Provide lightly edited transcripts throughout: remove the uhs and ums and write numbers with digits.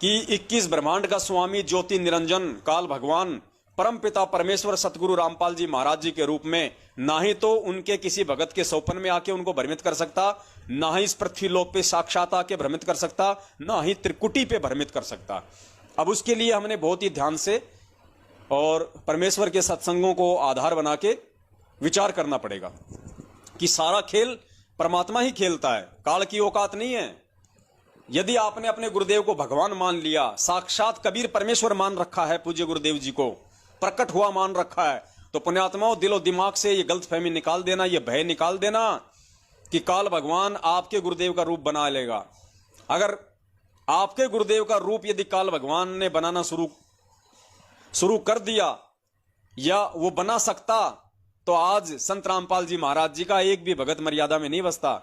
कि 21 ब्रह्मांड का स्वामी ज्योति निरंजन काल भगवान परम पिता परमेश्वर सतगुरु रामपाल जी महाराज जी के रूप में ना ही तो उनके किसी भगत के सौपन में आके उनको भ्रमित कर सकता, ना ही इस पृथ्वी लोक पे साक्षात आके भ्रमित कर सकता, ना ही त्रिकुटी पे भ्रमित कर सकता। अब उसके लिए हमने बहुत ही ध्यान से और परमेश्वर के सत्संगों को आधार बना के विचार करना पड़ेगा कि सारा खेल परमात्मा ही खेलता है, काल की औकात नहीं है। यदि आपने अपने गुरुदेव को भगवान मान लिया, साक्षात कबीर परमेश्वर मान रखा है, पूज्य गुरुदेव जी को प्रकट हुआ मान रखा है, तो पुण्यात्माओं दिलो दिमाग से ये गलतफहमी निकाल देना, ये भय निकाल देना कि काल भगवान आपके गुरुदेव का रूप बना लेगा। अगर आपके गुरुदेव का रूप यदि काल भगवान ने बनाना शुरू कर दिया या वो बना सकता, तो आज संत रामपाल जी महाराज जी का एक भी भगत मर्यादा में नहीं बसता।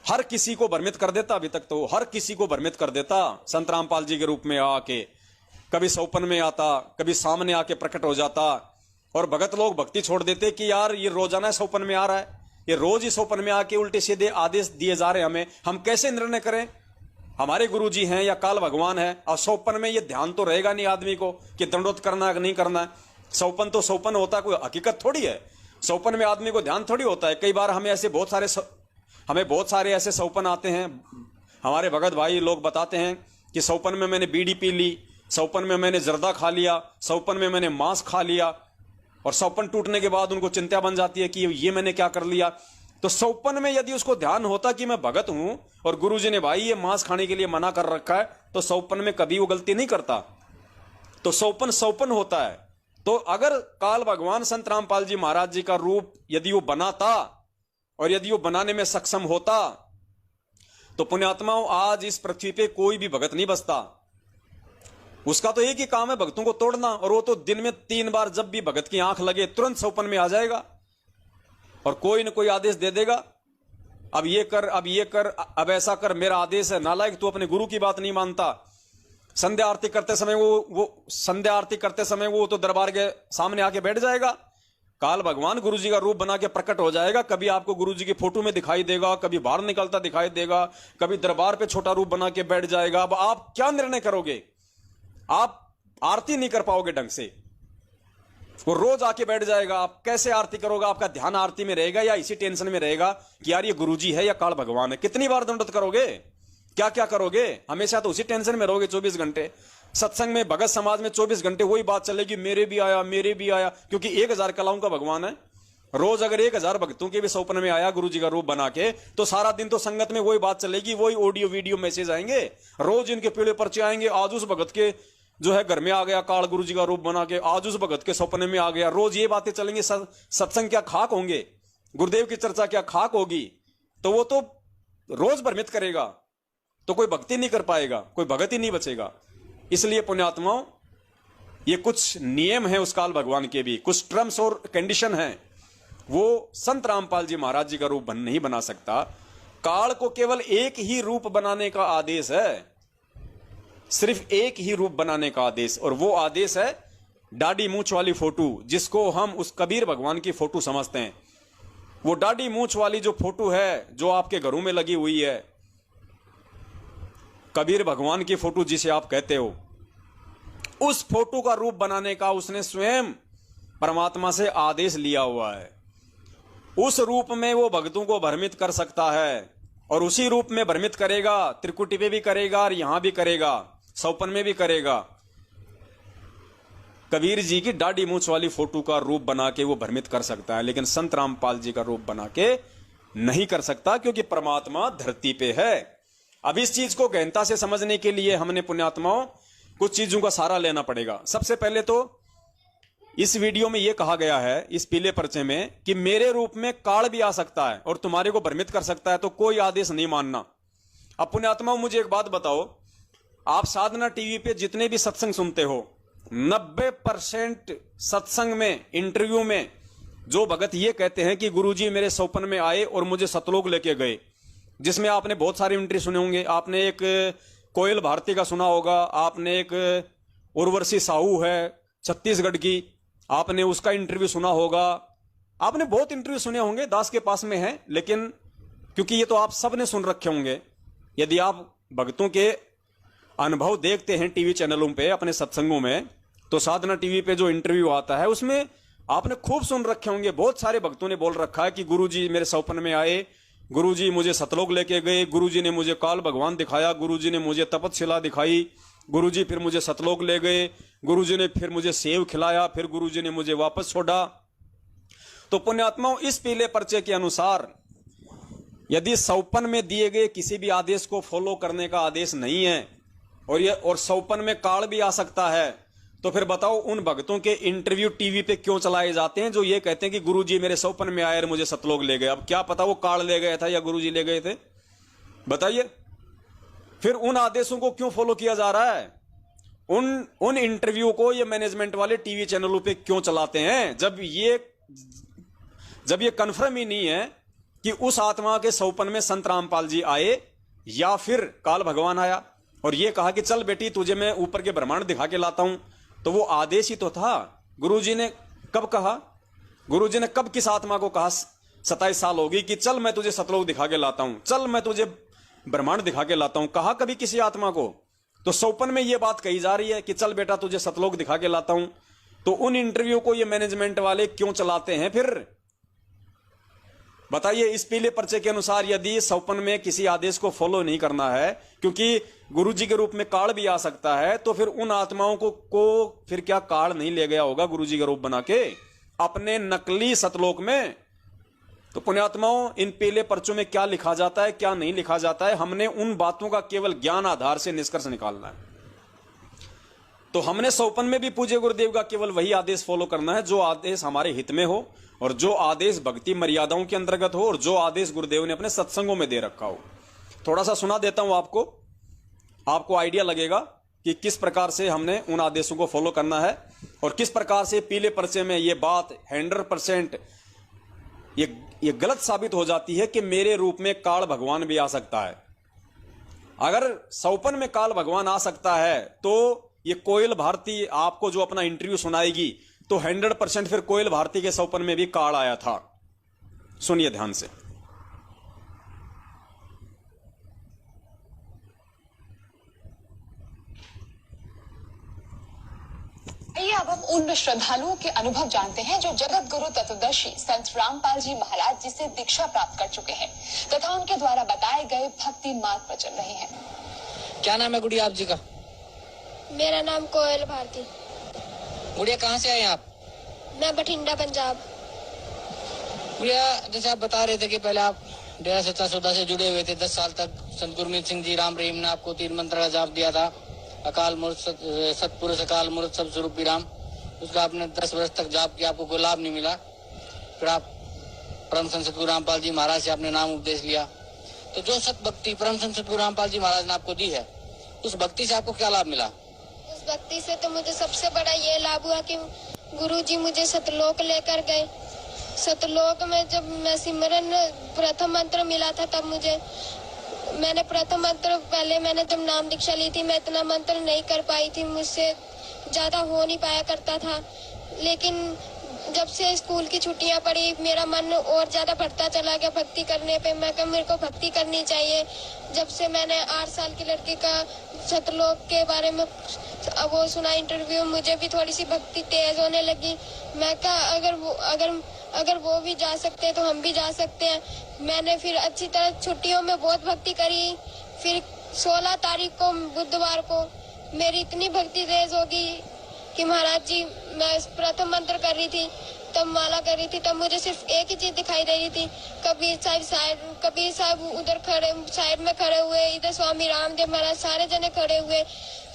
हर किसी को भ्रमित कर देता, अभी तक तो हर किसी को भ्रमित कर देता। संत रामपाल जी के रूप में आके कभी सौपन में आता, कभी सामने आके प्रकट हो जाता, और भगत लोग भक्ति छोड़ देते कि यार ये रोजाना सौपन में आ रहा है, ये रोज ही सौपन में आके उल्टे सीधे आदेश दिए जा रहे हैं हमें, हम कैसे निर्णय करें? हमारे गुरु जी हैं या काल भगवान है, और सौपन में ये ध्यान तो रहेगा नहीं आदमी को कि दंडोत करना है कि नहीं करना है। सौपन तो सौपन होता है, कोई हकीकत थोड़ी है। सौपन में आदमी को ध्यान थोड़ी होता है। कई बार हमें बहुत सारे ऐसे सौपन आते हैं, हमारे भगत भाई लोग बताते हैं कि सौपन में मैंने बीड़ी पी ली, सौपन में मैंने जर्दा खा लिया, सौपन में मैंने मांस खा लिया, और सौपन टूटने के बाद उनको चिंता बन जाती है कि ये मैंने क्या कर लिया। तो सौपन में यदि उसको ध्यान होता कि मैं भगत हूं और गुरुजी ने भाई ये मांस खाने के लिए मना कर रखा है, तो सौपन में कभी वो गलती नहीं करता। तो सौपन सौपन होता है। तो अगर काल भगवान संत रामपाल जी महाराज जी का रूप यदि वो बनाता और यदि वो बनाने में सक्षम होता, तो पुण्यात्माओं आज इस पृथ्वी पे कोई भी भगत नहीं बसता। उसका तो एक ही काम है, भक्तों को तोड़ना, और वो तो दिन में 3 बार जब भी भगत की आंख लगे तुरंत सौपन में आ जाएगा और कोई न कोई आदेश दे देगा, अब ये कर, अब ये कर, अब ऐसा कर, मेरा आदेश है। नालायक, तू अपने गुरु की बात नहीं मानता। संध्या आरती करते समय वो तो दरबार के सामने आके बैठ जाएगा। काल भगवान गुरु जी का रूप बना के प्रकट हो जाएगा। कभी आपको गुरु जी की फोटो में दिखाई देगा, कभी बाहर निकलता दिखाई देगा, कभी दरबार पे छोटा रूप बना के बैठ जाएगा। अब आप क्या निर्णय करोगे? आप आरती नहीं कर पाओगे ढंग से, वो रोज आके बैठ जाएगा। आप कैसे आरती करोगे? आपका ध्यान आरती में रहेगा या इसी टेंशन में रहेगा कि यार ये गुरुजी है या काल भगवान है? कितनी बार दंडवत करोगे? क्या क्या करोगे? हमेशा तो उसी टेंशन में रहोगे 24 घंटे। सत्संग में भगत समाज में 24 घंटे वही बात चलेगी, मेरे भी आया, मेरे भी आया, क्योंकि 1000 कलाओं का भगवान है। रोज अगर 1000 भक्तों के भी सौपन में आया गुरु जी का रूप बना के, तो सारा दिन तो संगत में वही बात चलेगी, वही ऑडियो वीडियो मैसेज आएंगे, रोज इनके पीड़े पर्चे आएंगे। आज उस भगत के जो है घर में आ गया काल गुरु जी का रूप बना के, आज उस भगत के सपने में आ गया, रोज ये बातें चलेंगी। सत्संग क्या खाक होंगे? गुरुदेव की चर्चा क्या खाक होगी? तो वो तो रोज भ्रमित करेगा, तो कोई भक्ति नहीं कर पाएगा, कोई भगत ही नहीं बचेगा। इसलिए पुण्यात्माओं, ये कुछ नियम है उस काल भगवान के भी, कुछ टर्म्स और कंडीशन है। वो संत रामपाल जी महाराज जी का रूप नहीं बना सकता। काल को केवल एक ही रूप बनाने का आदेश है, सिर्फ एक ही रूप बनाने का आदेश, और वो आदेश है दाढ़ी मूंछ वाली फोटो, जिसको हम उस कबीर भगवान की फोटो समझते हैं। वो दाढ़ी मूंछ वाली जो फोटो है जो आपके घरों में लगी हुई है, कबीर भगवान की फोटो जिसे आप कहते हो, उस फोटो का रूप बनाने का उसने स्वयं परमात्मा से आदेश लिया हुआ है। उस रूप में वो भक्तों को भ्रमित कर सकता है, और उसी रूप में भ्रमित करेगा, त्रिकुटी पे भी करेगा और यहां भी करेगा, सौपन में भी करेगा। कबीर जी की दाढ़ी मूंछ वाली फोटो का रूप बना के वो भ्रमित कर सकता है, लेकिन संत रामपाल जी का रूप बना के नहीं कर सकता, क्योंकि परमात्मा धरती पे है। अब इस चीज को गहनता से समझने के लिए हमने पुण्यात्माओं कुछ चीजों का सहारा लेना पड़ेगा। सबसे पहले तो इस वीडियो में यह कहा गया है, इस पीले पर्चे में, कि मेरे रूप में काल भी आ सकता है और तुम्हारे को भ्रमित कर सकता है, तो कोई आदेश नहीं मानना। अब पुण्यात्माओं, मुझे एक बात बताओ, आप साधना टीवी पे जितने भी सत्संग सुनते हो, 90% सत्संग में, इंटरव्यू में जो भगत ये कहते हैं कि गुरुजी मेरे सौपन में आए और मुझे सतलोक लेके गए, जिसमें आपने बहुत सारे इंटरव्यू सुने होंगे। आपने एक कोयल भारती का सुना होगा, आपने एक उर्वशी साहू है छत्तीसगढ़ की, आपने उसका इंटरव्यू सुना होगा, आपने बहुत इंटरव्यू सुने होंगे, दास के पास में है। लेकिन क्योंकि ये तो आप सब ने सुन रखे होंगे, यदि आप भक्तों के अनुभव देखते हैं टीवी चैनलों पे अपने सत्संगों में, तो साधना टीवी पे जो इंटरव्यू आता है उसमें आपने खूब सुन रखे होंगे, बहुत सारे भक्तों ने बोल रखा है कि गुरुजी मेरे सपन में आए, गुरुजी मुझे सतलोक लेके गए, गुरुजी ने मुझे काल भगवान दिखाया, गुरुजी ने मुझे तपतशिला दिखाई, गुरुजी फिर मुझे सतलोक ले गए, गुरुजी ने फिर मुझे सेव खिलाया, फिर गुरुजी ने मुझे वापस छोड़ा। तो पुण्यात्माओं, इस पीले पर्चे के अनुसार यदि सौपन में दिए गए किसी भी आदेश को फॉलो करने का आदेश नहीं है और सौपन में काल भी आ सकता है, तो फिर बताओ उन भक्तों के इंटरव्यू टीवी पे क्यों चलाए जाते हैं जो ये कहते हैं कि गुरुजी मेरे सौपन में आए और मुझे सतलोक ले गए। अब क्या पता वो काल ले गया था या गुरुजी ले गए थे, बताइए। फिर उन आदेशों को क्यों फॉलो किया जा रहा है? उन इंटरव्यू को ये मैनेजमेंट वाले टीवी चैनलों पे क्यों चलाते हैं जब ये कन्फर्म ही नहीं है कि उस आत्मा के सौपन में संत रामपाल जी आए या फिर काल भगवान आया और ये कहा कि चल बेटी तुझे मैं ऊपर के ब्रह्मांड दिखा के लाता हूं। तो वो आदेश ही तो था। गुरुजी ने कब कहा, गुरुजी ने कब किस आत्मा को कहा 27 साल होगी कि चल मैं तुझे सतलोक दिखा के लाता हूं, चल मैं तुझे ब्रह्मांड दिखा के लाता हूं? कहा कभी किसी आत्मा को? तो सौपन में ये बात कही जा रही है कि चल बेटा तुझे सतलोक दिखा के लाता हूं। तो उन इंटरव्यू को ये मैनेजमेंट वाले क्यों चलाते हैं फिर, बताइए। इस पीले पर्चे के अनुसार यदि सौपन में किसी आदेश को फॉलो नहीं करना है, क्योंकि गुरुजी के रूप में काल भी आ सकता है, तो फिर उन आत्माओं को फिर क्या काल नहीं ले गया होगा गुरुजी का रूप बना के अपने नकली सतलोक में? तो पुण्यात्माओं, इन पीले पर्चों में क्या लिखा जाता है क्या नहीं लिखा जाता है, हमने उन बातों का केवल ज्ञान आधार से निष्कर्ष निकालना है। तो हमने सौपन में भी पूज्य गुरुदेव का केवल वही आदेश फॉलो करना है जो आदेश हमारे हित में हो और जो आदेश भक्ति मर्यादाओं के अंतर्गत हो और जो आदेश गुरुदेव ने अपने सत्संगों में दे रखा हो। थोड़ा सा सुना देता हूं आपको आइडिया लगेगा कि किस प्रकार से हमने उन आदेशों को फॉलो करना है और किस प्रकार से पीले पर्चे में ये बात 100% ये गलत साबित हो जाती है कि मेरे रूप में काल भगवान भी आ सकता है। अगर सौपन में काल भगवान आ सकता है तो ये कोयल भारती आपको जो अपना इंटरव्यू सुनाएगी तो 100% फिर कोयल भारती के सौपन में भी काल आया था। सुनिए ध्यान से। आइए अब हम उन श्रद्धालुओं के अनुभव जानते हैं जो जगत गुरु तत्वदर्शी संत रामपाल जी महाराज जी से दीक्षा प्राप्त कर चुके हैं तथा उनके द्वारा बताए गए भक्ति मार्ग पर चल रहे हैं। क्या नाम है गुड़िया आप जी का? मेरा नाम कोयल भारती। गुड़िया कहाँ से आए आप? मैं बठिंडा पंजाब। गुड़िया, जैसे आप बता रहे थे कि पहले आप डेरा सच्चा सौदा से जुड़े हुए थे, 10 साल तक संत गुरमीत सिंह जी राम रहीम ने आपको 3 मंत्र का जाप दिया था, अकाल मूर्त सतपुरुष अकाल मूर्त सब स्वरूप राम। उसका आपने 10 वर्ष तक जाप किया, आपको कोई लाभ नहीं मिला। फिर आप परम संत सतगुरु रामपाल जी महाराज से आपने नाम उपदेश लिया। तो जो सत भक्ति परम संत सतगुरु रामपाल जी महाराज ने आपको दी है, उस भक्ति से आपको क्या लाभ मिला? उस भक्ति से तो मुझे सबसे बड़ा ये लाभ हुआ कि गुरुजी मुझे सतलोक लेकर गए। सतलोक में जब मैं सिमरन प्रथम मंत्र मिला था तब मैंने प्रथम मंत्र पहले मैंने जब नाम दीक्षा ली थी मैं इतना मंत्र नहीं कर पाई थी, मुझसे ज्यादा हो नहीं पाया करता था। लेकिन जब से स्कूल की छुट्टियां पड़ी मेरा मन और ज्यादा बढ़ता चला गया भक्ति करने पे। मैं कहा मेरे को भक्ति करनी चाहिए। जब से मैंने 8 साल की लड़की का सतलोक के बारे में वो सुना इंटरव्यू, मुझे भी थोड़ी सी भक्ति तेज होने लगी। मैं कहा अगर वो भी जा सकते हैं तो हम भी जा सकते हैं। मैंने फिर अच्छी तरह छुट्टियों में बहुत भक्ति करी। फिर 16 तारीख को बुधवार को मेरी इतनी भक्ति तेज होगी कि महाराज जी मैं प्रथम मंत्र कर रही थी तब माला कर रही थी तब मुझे सिर्फ एक ही चीज दिखाई दे रही थी। कबीर साहब उधर खड़े साइड में खड़े हुए, इधर स्वामी रामदेव महाराज, सारे जने खड़े हुए।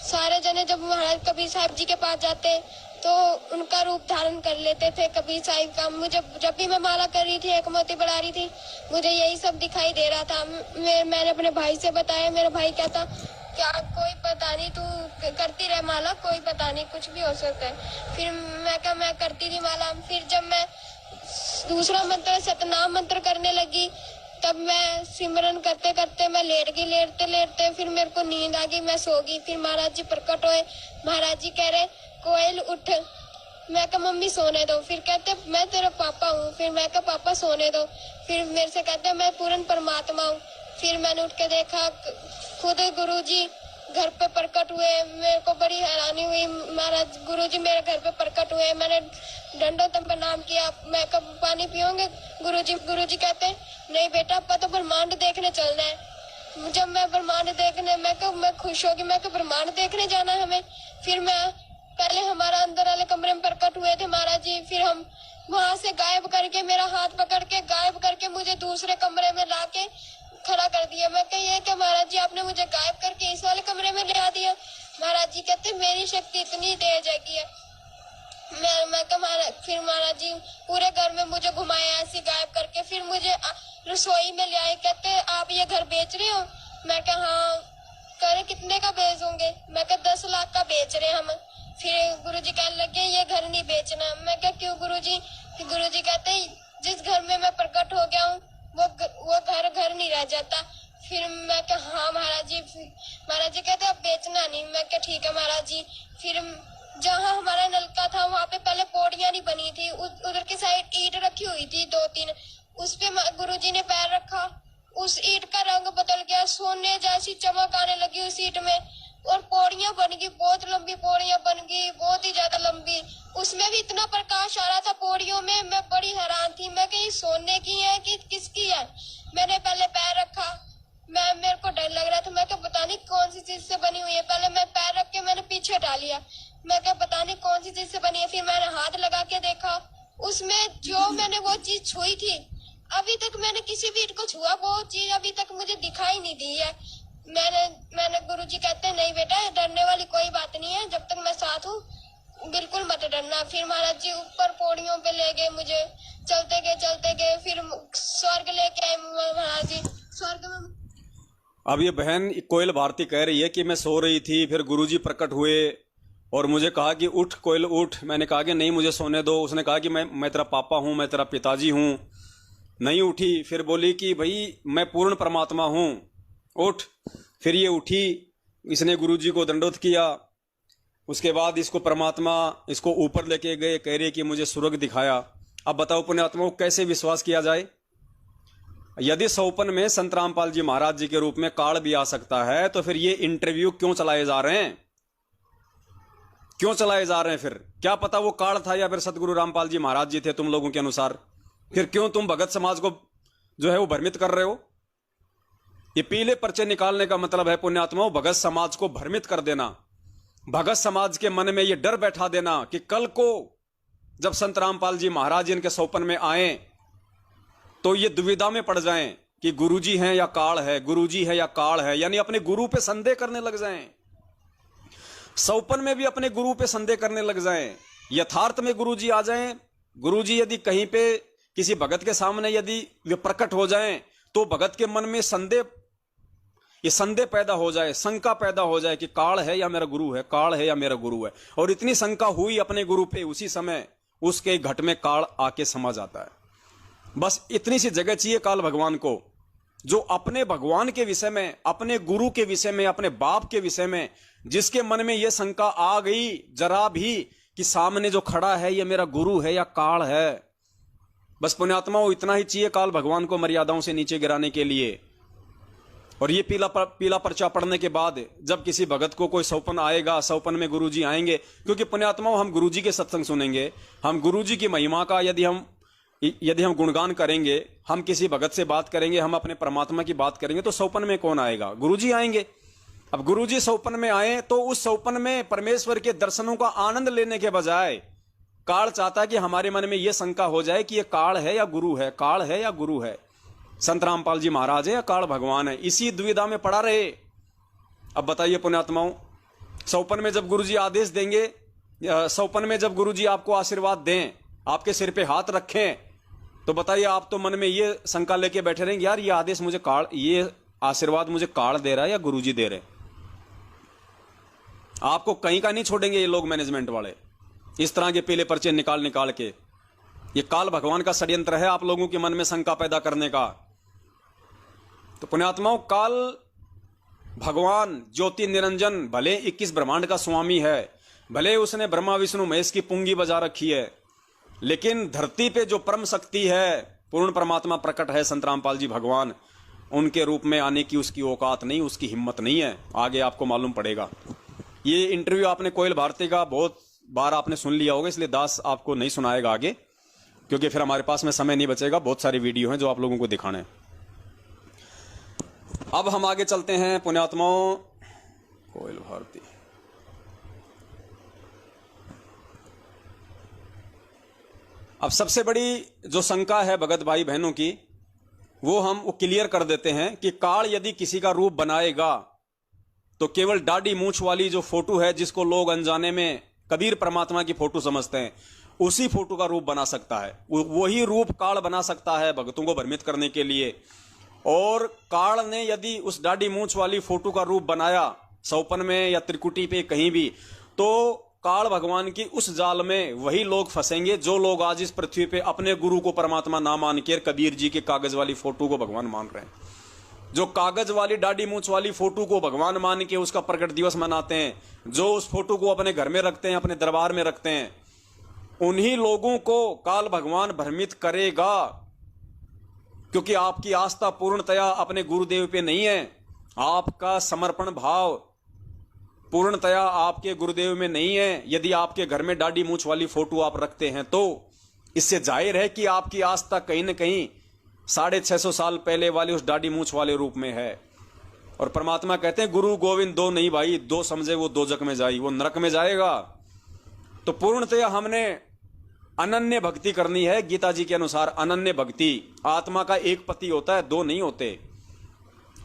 सारे जने जब महाराज कबीर साहब जी के पास जाते तो उनका रूप धारण कर लेते थे कबीर साहब का। मुझे जब भी मैं माला कर रही थी एक मोती बढ़ा रही थी मुझे यही सब दिखाई दे रहा था। मैंने अपने भाई से बताया, मेरा भाई कहता क्या कोई पता नहीं तू करती रह माला, कोई पता नहीं कुछ भी हो सकता है। फिर मैं करती थी माला। फिर जब मैं दूसरा मंत्र सतनाम मंत्र करने लगी तब मैं सिमरन करते करते मैं लेट गई। लेटते फिर मेरे को नींद आ गई, मैं सो गई। फिर महाराज जी प्रकट हुए। महाराज जी कह रहे कोयल उठ। मैं कहा मम्मी सोने दो। फिर कहते मैं तेरा पापा हूँ। फिर मैं कहा पापा सोने दो। फिर मेरे से कहते मैं पूर्ण परमात्मा हूँ। फिर मैंने उठ के देखा खुद गुरुजी घर पे प्रकट हुए। मेरे को बड़ी हैरानी हुई, महाराज गुरुजी मेरे घर पे प्रकट हुए। मैंने दंडोत प्रणाम किया, मैं कब पानी पियोगे गुरुजी? गुरुजी कहते हैं नहीं बेटा, आपका तो ब्रह्मांड देखने चलना है। जब मैं ब्रह्मांड देखने, मैं खुश होगी, मैं ब्रह्मांड देखने जाना है हमें। फिर मैं पहले हमारा अंदर वाले कमरे में प्रकट हुए थे महाराज जी, फिर हम वहां से गायब करके, मेरा हाथ पकड़ के गायब करके मुझे दूसरे कमरे में लाके खड़ा कर दिया। मैं कही कि महाराज जी आपने मुझे गायब करके इस वाले कमरे में ले आ दिया। महाराज जी कहते मेरी शक्ति इतनी तेज है कि मैं फिर महाराज जी पूरे घर में मुझे घुमाया ऐसे गायब करके, फिर मुझे रसोई में ले आए। कहते आप ये घर बेच रहे हो? मैं कहा हाँ। कह रहे कितने का बेच होंगे? मैं कहा 10 लाख का बेच रहे हम। फिर गुरुजी कहने लगे ये घर नहीं बेचना। मैं कहा क्यों गुरुजी? गुरुजी कहते जिस घर में मैं प्रकट हो गया हूँ वो घर नहीं रह जाता। फिर मैं कहा हाँ महाराज जी। महाराज जी कहते अब बेचना नहीं। मैं कहा ठीक है महाराज जी। फिर जहाँ हमारा नलका था वहाँ पे पहले पौड़ियाँ नहीं बनी थी, उधर की साइड ईंट रखी हुई थी 2-3, उस पे गुरुजी ने पैर रखा, उस ईंट का रंग बदल गया, सोने जैसी चमक आने लगी उस ईंट में, और पौड़ियाँ बन गई, बहुत लंबी पौड़ियाँ बन गई, बहुत ही ज्यादा लंबी। उसमें भी इतना प्रकाश आ रहा था पौड़ियों में, मैं बड़ी हैरान थी। मैं कहीं सोने की है कि किसकी है? मैंने पहले पैर रखा, मेरे को डर लग रहा था। मैं क्या पता नहीं कौन सी चीज से बनी हुई है। पहले मैं पैर रख के मैंने पीछे हटा लिया। मैं क्या पता नहीं कौन सी चीज से बनी है। फिर मैंने हाथ लगा के देखा, उसमें जो मैंने वो चीज छुई थी, अभी तक मैंने किसी भी ईंट को छुआ, वो चीज अभी तक मुझे दिखाई नहीं दी है। मैंने गुरुजी कहते हैं नहीं बेटा डरने वाली कोई बात नहीं है, जब तक मैं साथ हूँ बिल्कुल मत डरना। फिर महाराज जी ऊपर पौड़ियों पे ले गए मुझे, चलते गए, फिर स्वर्ग लेके आए महाराज जी। स्वर्ग में अब ये बहन कोयल भारती कह रही है कि मैं सो रही थी, फिर गुरुजी प्रकट हुए और मुझे कहा कि उठ कोयल उठ। मैंने कहा कि नहीं मुझे सोने दो। उसने कहा कि मैं तेरा पापा हूँ, मैं तेरा पिताजी हूँ। नहीं उठी। फिर बोली कि भाई मैं पूर्ण परमात्मा हूँ, उठ। फिर ये उठी, इसने गुरुजी को दंडोत किया। उसके बाद इसको परमात्मा इसको ऊपर लेके गए, कह रही कि मुझे स्वर्ग दिखाया। अब बताओ पुण्यात्माओं कैसे विश्वास किया जाए? यदि सौपन में संत रामपाल जी महाराज जी के रूप में काल भी आ सकता है तो फिर ये इंटरव्यू क्यों चलाए जा रहे हैं? क्यों चलाए जा रहे हैं? फिर क्या पता वो काल था या फिर सतगुरु रामपाल जी महाराज जी थे तुम लोगों के अनुसार? फिर क्यों तुम भगत समाज को जो है वो भ्रमित कर रहे हो? ये पीले पर्चे निकालने का मतलब है पुण्यात्माओं भगत समाज को भ्रमित कर देना, भगत समाज के मन में ये डर बैठा देना कि कल को जब संत रामपाल जी महाराज इनके सौपन में आए तो ये दुविधा में पड़ जाएं कि गुरुजी हैं या काल है, गुरुजी है या काल है, यानी अपने गुरु पे संदेह करने लग जाएं। सौपन में भी अपने गुरु पे संदेह करने लग जाएं। यथार्थ में गुरुजी आ जाएं, गुरुजी यदि कहीं पे किसी भगत के सामने यदि वे प्रकट हो जाएं तो भगत के मन में संदेह पैदा हो जाए, शंका पैदा हो जाए कि काल है या मेरा गुरु है, काल है या मेरा गुरु है। और इतनी शंका हुई अपने गुरु पे, उसी समय उसके घट में काल आके समा जाता है। बस इतनी सी जगह चाहिए काल भगवान को, जो अपने भगवान के विषय में, अपने गुरु के विषय में, अपने बाप के विषय में जिसके मन में यह शंका आ गई जरा भी कि सामने जो खड़ा है ये मेरा गुरु है या काल है, बस पुण्यात्माओं इतना ही चाहिए काल भगवान को मर्यादाओं से नीचे गिराने के लिए। और ये पीला पर्चा पढ़ने के बाद जब किसी भगत को कोई सौपन आएगा, सौपन में गुरुजी आएंगे, क्योंकि पुण्यात्माओं हम गुरुजी के सत्संग सुनेंगे, हम गुरुजी की महिमा का यदि हम गुणगान करेंगे, हम किसी भगत से बात करेंगे, हम अपने परमात्मा की बात करेंगे, तो सौपन में कौन आएगा? गुरुजी आएंगे। अब गुरुजी सौपन में आए तो उस सौपन में परमेश्वर के दर्शनों का आनंद लेने के बजाय काल चाहता है कि हमारे मन में यह शंका हो जाए कि यह काल है या गुरु है, काल है या गुरु है, संत रामपाल जी महाराज है या काल भगवान है। इसी दुविधा में पड़ा रहे। अब बताइए पुण्यात्माओं, सौपन में जब गुरुजी आदेश देंगे, सौपन में जब गुरुजी आपको आशीर्वाद दें, आपके सिर पे हाथ रखें, तो बताइए आप तो मन में ये शंका लेके बैठे रहेंगे यार ये आदेश मुझे काल, ये आशीर्वाद मुझे काल दे रहा है या गुरुजी दे रहे? आपको कहीं का नहीं छोड़ेंगे ये लोग मैनेजमेंट वाले, इस तरह के पीले पर्चे निकाल के। ये काल भगवान का षड्यंत्र है आप लोगों के मन में शंका पैदा करने का। तो पुण्यात्माओं, काल भगवान ज्योति निरंजन भले 21 ब्रह्मांड का स्वामी है, भले उसने ब्रह्मा विष्णु महेश की पुंगी बजा रखी है, लेकिन धरती पे जो परम शक्ति है, पूर्ण परमात्मा प्रकट है संत रामपाल जी भगवान, उनके रूप में आने की उसकी औकात नहीं, उसकी हिम्मत नहीं है। आगे आपको मालूम पड़ेगा। ये इंटरव्यू आपने कोयल भारती का बहुत बार आपने सुन लिया होगा, इसलिए दास आपको नहीं सुनाएगा आगे, क्योंकि फिर हमारे पास में समय नहीं बचेगा। बहुत सारी वीडियो हैं जो आप लोगों को दिखाने हैं। अब हम आगे चलते हैं पुण्यात्माओं। कोयल भारती, अब सबसे बड़ी जो शंका है भगत भाई बहनों की, वो हम क्लियर कर देते हैं कि काल यदि किसी का रूप बनाएगा तो केवल दाढ़ी मूंछ वाली जो फोटो है, जिसको लोग अनजाने में कबीर परमात्मा की फोटो समझते हैं, उसी फोटो का रूप बना सकता है। वही रूप काल बना सकता है भक्तों को भ्रमित करने के लिए। और काल ने यदि उस दाढ़ी मूंछ वाली फोटो का रूप बनाया सौपन में या त्रिकुटी पे कहीं भी, तो काल भगवान की उस जाल में वही लोग फंसेंगे जो लोग आज इस पृथ्वी पे अपने गुरु को परमात्मा ना मान के कबीर जी के कागज वाली फोटो को भगवान मान रहे हैं। जो कागज वाली दाढ़ी मूंछ वाली फोटो को भगवान मान के उसका प्रकट दिवस मनाते हैं, जो उस फोटो को अपने घर में रखते हैं, अपने दरबार में रखते हैं, उन्हीं लोगों को काल भगवान भ्रमित करेगा। क्योंकि आपकी आस्था पूर्णतया अपने गुरुदेव पे नहीं है, आपका समर्पण भाव पूर्णतया आपके गुरुदेव में नहीं है। यदि आपके घर में दाढ़ी मूंछ वाली फोटो आप रखते हैं तो इससे जाहिर है कि आपकी आस्था कहीं न कहीं 650 साल पहले वाले उस दाढ़ी मूंछ वाले रूप में है। और परमात्मा कहते हैं गुरु गोविंद दो नहीं भाई, दो समझे वो दोजक में जाई, वो नरक में जाएगा। तो पूर्णतया हमने अनन्य भक्ति करनी है। गीता जी के अनुसार अनन्य भक्ति, आत्मा का एक पति होता है, दो नहीं होते।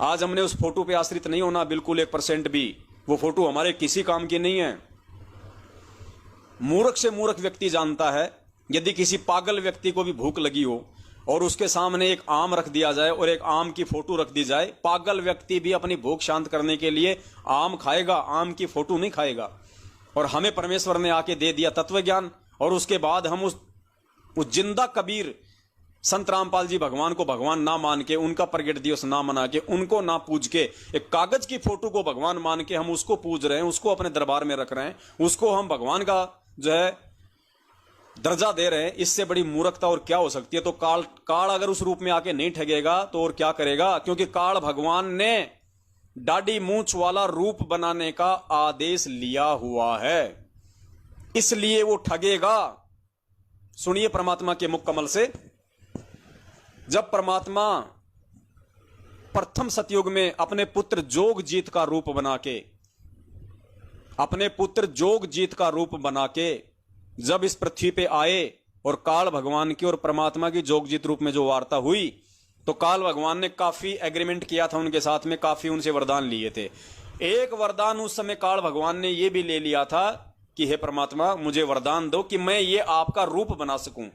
आज हमने उस फोटो पे आश्रित नहीं होना बिल्कुल 1% भी। वो फोटो हमारे किसी काम की नहीं है। मूर्ख से मूर्ख व्यक्ति जानता है, यदि किसी पागल व्यक्ति को भी भूख लगी हो और उसके सामने एक आम रख दिया जाए और एक आम की फोटो रख दी जाए, पागल व्यक्ति भी अपनी भूख शांत करने के लिए आम खाएगा, आम की फोटो नहीं खाएगा। और हमें परमेश्वर ने आके दे दिया तत्व ज्ञान, और उसके बाद हम उस जिंदा कबीर संत रामपाल जी भगवान को भगवान ना मान के, उनका प्रगट दिवस ना मना के, उनको ना पूज के, एक कागज की फोटो को भगवान मान के हम उसको पूज रहे हैं, उसको अपने दरबार में रख रहे हैं, उसको हम भगवान का जो है दर्जा दे रहे हैं। इससे बड़ी मूर्खता और क्या हो सकती है। तो काल अगर उस रूप में आके नहीं ठगेगा तो और क्या करेगा। क्योंकि काल भगवान ने दाढ़ी मूंछ वाला रूप बनाने का आदेश लिया हुआ है, इसलिए वो ठगेगा। सुनिए परमात्मा के मुख कमल से, जब परमात्मा प्रथम सतयुग में अपने पुत्र जोगजीत का रूप बना के, अपने पुत्र जोगजीत का रूप बना के जब इस पृथ्वी पे आए और काल भगवान की और परमात्मा की जोगजीत रूप में जो वार्ता हुई, तो काल भगवान ने काफी एग्रीमेंट किया था उनके साथ में, काफी उनसे वरदान लिए थे। एक वरदान उस समय काल भगवान ने यह भी ले लिया था कि हे परमात्मा मुझे वरदान दो कि मैं ये आपका रूप बना सकूं।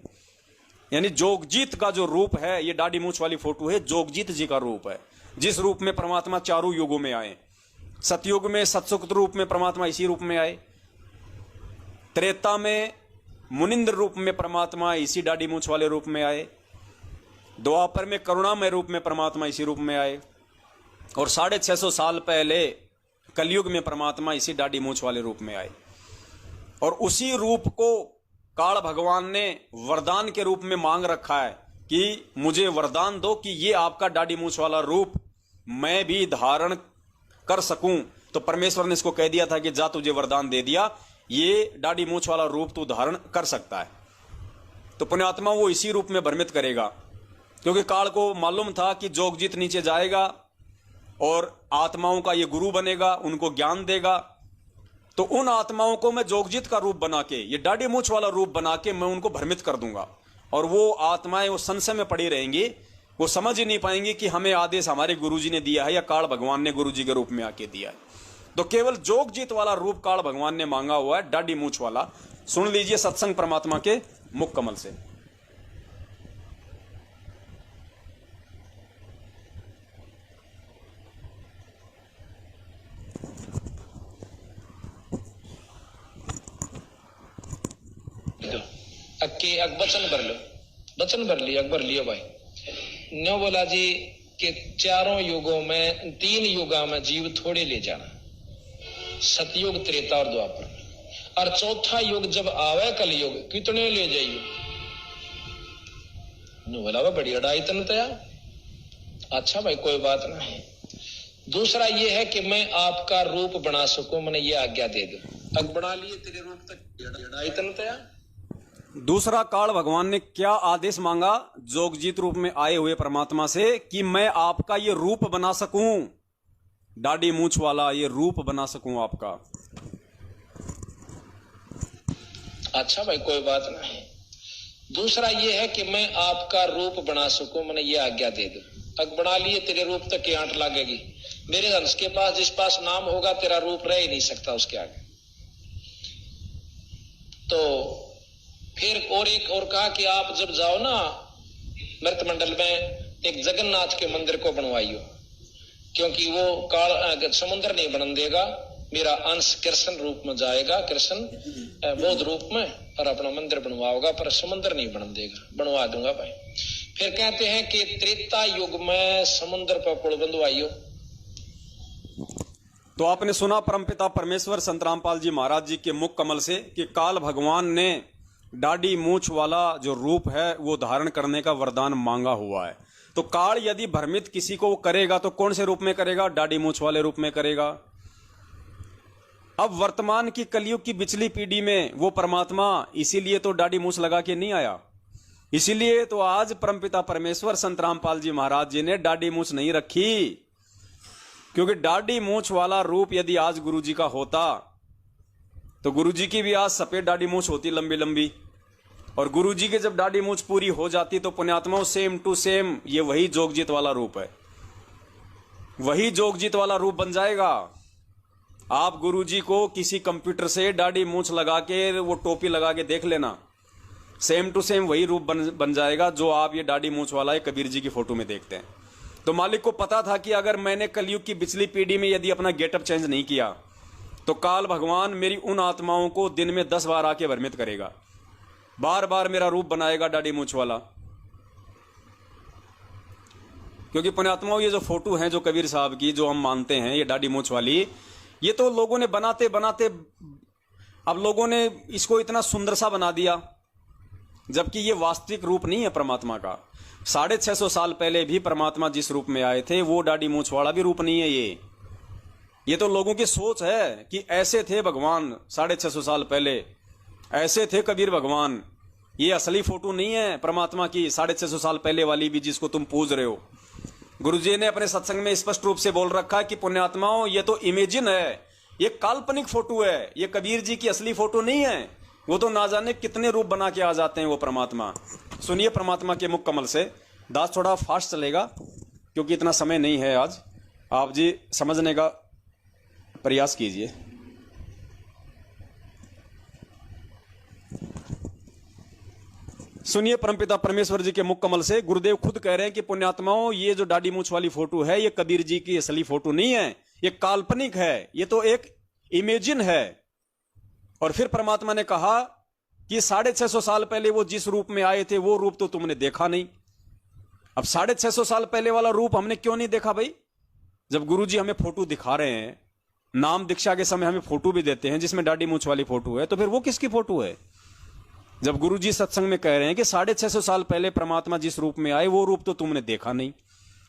यानी जोगजीत का जो रूप है, ये दाढ़ी मूंछ वाली फोटो है, जोगजीत जी का रूप है, जिस रूप में परमात्मा चारों युगों में आए। सतयुग में सत्सुक्त रूप में परमात्मा इसी रूप में आए, त्रेता में मुनिंद्र रूप में परमात्मा इसी दाढ़ी मूंछ वाले रूप में आए, द्वापर में करुणामय रूप में परमात्मा इसी रूप में आए, और 650 साल पहले कलयुग में परमात्मा इसी दाढ़ी मूंछ वाले रूप में आए। और उसी रूप को काल भगवान ने वरदान के रूप में मांग रखा है कि मुझे वरदान दो कि ये आपका दाढ़ी मूंछ वाला रूप मैं भी धारण कर सकूं। तो परमेश्वर ने इसको कह दिया था कि जा तुझे वरदान दे दिया, ये दाढ़ी मूंछ वाला रूप तू धारण कर सकता है। तो पुण्यात्मा वो इसी रूप में भ्रमित करेगा, क्योंकि काल को मालूम था कि जोगजीत नीचे जाएगा और आत्माओं का ये गुरु बनेगा, उनको ज्ञान देगा। तो उन आत्माओं को मैं जोगजीत का रूप बना के, ये दाढ़ी मूंछ वाला रूप बना के मैं उनको भ्रमित कर दूंगा, और वो आत्माएं वो संशय में पड़ी रहेंगी, वो समझ ही नहीं पाएंगे कि हमें आदेश हमारे गुरुजी ने दिया है या काल भगवान ने गुरुजी के रूप में आके दिया है। तो केवल जोगजीत वाला रूप काल भगवान ने मांगा हुआ है, दाढ़ी मूंछ वाला। सुन लीजिए सत्संग परमात्मा के मुख कमल से। वचन भर लिया, अकबर लियो भाई। न्यो बोला जी कि चारों युगों में 3 युगा में जीव थोड़े ले जाना, सतयुग, त्रेता और द्वापर, और चौथा युग जब आवे कलयुग कितने ले जाइयो। नो बोला वह बड़ी अड़ाई तन तया, अच्छा भाई, कोई बात नहीं। दूसरा ये है कि मैं आपका रूप बना सकूं, मैंने ये आज्ञा दे दो। अग बना लिए तेरे रूप तक जड़ाई तन तया। दूसरा काल भगवान ने क्या आदेश मांगा जोगजीत रूप में आए हुए परमात्मा से कि मैं आपका ये रूप बना सकूं, दाढ़ी मूछ वाला ये रूप बना सकूं आपका। अच्छा भाई, कोई बात नहीं। दूसरा ये है कि मैं आपका रूप बना सकूं, मैंने ये आज्ञा दे दो। अग बना लिए तेरे रूप तक की आंट लागेगी। मेरे हंस के पास जिस पास नाम होगा तेरा रूप रह ही नहीं सकता उसके आगे। तो फिर और एक और कहा कि आप जब जाओ ना मृत मंडल में, एक जगन्नाथ के मंदिर को बनवाइयो, क्योंकि वो काल समुद्र नहीं बनन देगा। मेरा अंश कृष्ण रूप में जाएगा, कृष्ण बौद्ध रूप में, और अपना मंदिर बनवाओगा, पर समुद्र नहीं बनन देगा। बनवा दूंगा भाई। फिर कहते हैं कि त्रेता युग में समुद्र पर पुल बंधवाइयो। तो आपने सुना परमपिता परमेश्वर संत रामपाल जी महाराज जी के मुख कमल से कि काल भगवान ने दाढ़ी मूछ वाला जो रूप है वो धारण करने का वरदान मांगा हुआ है। तो काल यदि भ्रमित किसी को करेगा तो कौन से रूप में करेगा? दाढ़ी मूछ वाले रूप में करेगा। अब वर्तमान की कलयुग की पिछली पीढ़ी में वो परमात्मा इसीलिए तो दाढ़ी मूछ लगा के नहीं आया। इसीलिए तो आज परमपिता परमेश्वर संत रामपाल जी महाराज जी ने दाढ़ी मूछ नहीं रखी, क्योंकि दाढ़ी मूछ वाला रूप यदि आज गुरु जी का होता तो गुरु जी की भी आज सफेद दाढ़ी मूछ होती लंबी लंबी, और गुरु जी की जब दाढ़ी मूछ पूरी हो जाती तो पुण्यात्माओं सेम टू सेम ये वही जोगजीत वाला रूप है, वही जोगजीत वाला रूप बन जाएगा। आप गुरु जी को किसी कंप्यूटर से दाढ़ी मूछ लगा के वो टोपी लगा के देख लेना, सेम टू सेम वही रूप बन जाएगा जो आप ये दाढ़ी मूछ वाला है कबीर जी की फोटो में देखते हैं। तो मालिक को पता था कि अगर मैंने कलयुग की पिछली पीढ़ी में यदि अपना गेटअप चेंज नहीं किया तो काल भगवान मेरी उन आत्माओं को दिन में 10 बार आके भ्रमित करेगा, बार बार मेरा रूप बनाएगा दाढ़ी मूछ वाला। क्योंकि पुण्यात्माओं ये जो फोटो है जो कबीर साहब की जो हम मानते हैं ये दाढ़ी मूछ वाली, ये तो लोगों ने बनाते बनाते अब लोगों ने इसको इतना सुंदर सा बना दिया, जबकि ये वास्तविक रूप नहीं है परमात्मा का। 650 साल पहले भी परमात्मा जिस रूप में आए थे वो दाढ़ी मूछ वाला भी रूप नहीं है। ये तो लोगों की सोच है कि ऐसे थे भगवान 650 साल पहले, ऐसे थे कबीर भगवान। ये असली फोटो नहीं है परमात्मा की 650 साल पहले वाली भी जिसको तुम पूज रहे हो। गुरुजी ने अपने सत्संग में स्पष्ट रूप से बोल रखा कि पुण्यात्माओं ये तो इमेजिन है, ये काल्पनिक फोटो है, ये कबीर जी की असली फोटो नहीं है। वो तो ना जाने कितने रूप बना के आ जाते हैं वो परमात्मा। सुनिए परमात्मा के मुख कमल से। दास थोड़ा फास्ट चलेगा क्योंकि इतना समय नहीं है आज, आप जी समझने का प्रयास कीजिए। सुनिए परमपिता परमेश्वर जी के मुख कमल से। गुरुदेव खुद कह रहे हैं कि पुण्यात्माओं ये जो दाढ़ी मूछ वाली फोटो है ये कबीर जी की असली फोटो नहीं है, ये काल्पनिक है, ये तो एक इमेजिन है। और फिर परमात्मा ने कहा कि 650 साल पहले वो जिस रूप में आए थे वो रूप तो तुमने देखा नहीं। अब 650 साल पहले वाला रूप हमने क्यों नहीं देखा भाई? जब गुरुजी हमें फोटो दिखा रहे हैं, नाम दीक्षा के समय हमें फोटो भी देते हैं जिसमें दाढ़ी मूछ वाली फोटो है, तो फिर वो किसकी फोटो है? जब गुरुजी सत्संग में कह रहे हैं कि 650 साल पहले परमात्मा जिस रूप में आए वो रूप तो तुमने देखा नहीं,